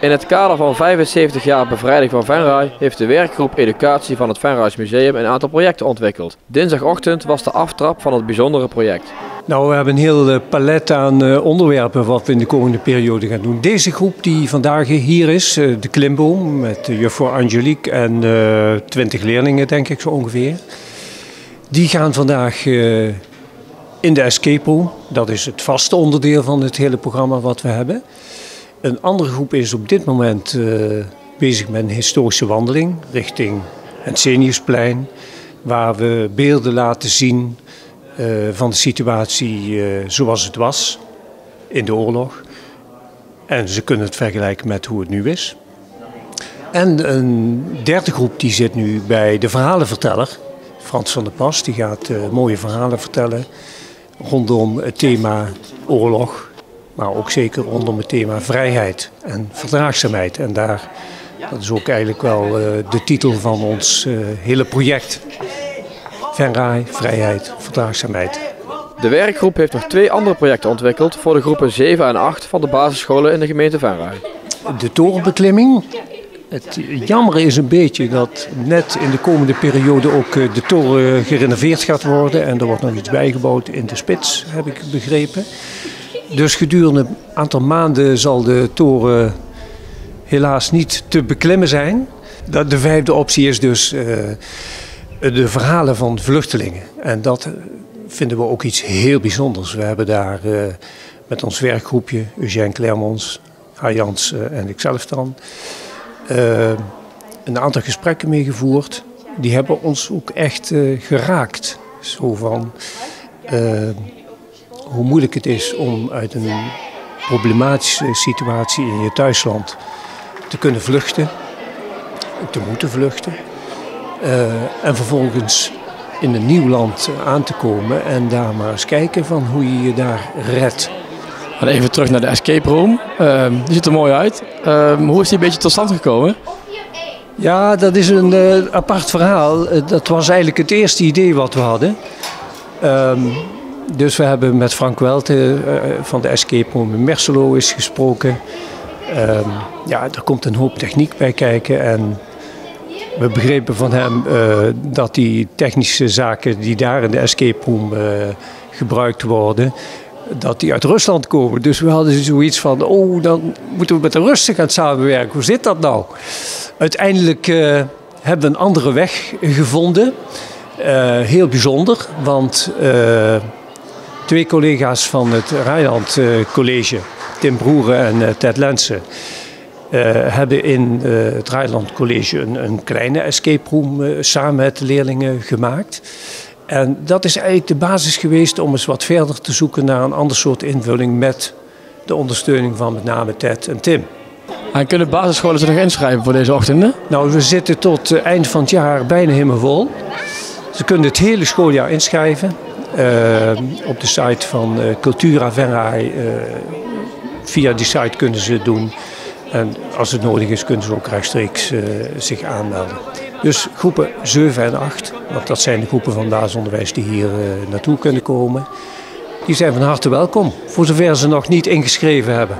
In het kader van 75 jaar bevrijding van Venray heeft de werkgroep Educatie van het Venrays Museum een aantal projecten ontwikkeld. Dinsdagochtend was de aftrap van het bijzondere project. Nou, we hebben een heel palet aan onderwerpen wat we in de komende periode gaan doen. Deze groep die vandaag hier is, de klimboom met juffrouw Angelique en 20 leerlingen denk ik zo ongeveer. Die gaan vandaag in de escape room. Dat is het vaste onderdeel van het hele programma wat we hebben. Een andere groep is op dit moment bezig met een historische wandeling richting het Zeniusplein. Waar we beelden laten zien van de situatie zoals het was in de oorlog. En ze kunnen het vergelijken met hoe het nu is. En een derde groep die zit nu bij de verhalenverteller. Frans van der Pas, die gaat mooie verhalen vertellen rondom het thema oorlog. Maar ook zeker rondom het thema vrijheid en verdraagzaamheid. En dat is ook eigenlijk wel de titel van ons hele project. Venray, vrijheid, verdraagzaamheid. De werkgroep heeft nog 2 andere projecten ontwikkeld voor de groepen 7 en 8 van de basisscholen in de gemeente Venray. De torenbeklimming. Het jammer is een beetje dat net in de komende periode ook de toren gerenoveerd gaat worden. En er wordt nog iets bijgebouwd in de spits, heb ik begrepen. Dus gedurende een aantal maanden zal de toren helaas niet te beklimmen zijn. De 5e optie is dus de verhalen van vluchtelingen. En dat vinden we ook iets heel bijzonders. We hebben daar met ons werkgroepje, Eugène Clermonts, Jans en ikzelf dan, een aantal gesprekken meegevoerd. Die hebben ons ook echt geraakt. Zo van hoe moeilijk het is om uit een problematische situatie in je thuisland te kunnen vluchten, te moeten vluchten. En vervolgens in een nieuw land aan te komen en daar maar eens kijken van hoe je je daar redt. Even terug naar de escape room. Die ziet er mooi uit. Hoe is die een beetje tot stand gekomen? Ja, dat is een apart verhaal. Dat was eigenlijk het eerste idee wat we hadden. Dus we hebben met Frank Welte van de escape room in Merselo eens gesproken. Ja, er komt een hoop techniek bij kijken en we begrepen van hem dat die technische zaken die daar in de escape room gebruikt worden, dat die uit Rusland komen. Dus we hadden zoiets van, oh, dan moeten we met de Russen gaan samenwerken. Hoe zit dat nou? Uiteindelijk hebben we een andere weg gevonden. Heel bijzonder, want 2 collega's van het Rijnland College, Tim Broeren en Ted Lensen, hebben in het Rijnland College een kleine escape room samen met de leerlingen gemaakt. En dat is eigenlijk de basis geweest om eens wat verder te zoeken naar een ander soort invulling met de ondersteuning van met name Ted en Tim. En kunnen basisscholen zich nog inschrijven voor deze ochtenden? Nou, we zitten tot eind van het jaar bijna helemaal vol. Ze kunnen het hele schooljaar inschrijven. Op de site van Cultura Venray. Via die site kunnen ze het doen. En als het nodig is, kunnen ze ook rechtstreeks zich aanmelden. Dus groepen 7 en 8, want dat zijn de groepen van basisonderwijs die hier naartoe kunnen komen. Die zijn van harte welkom, voor zover ze nog niet ingeschreven hebben.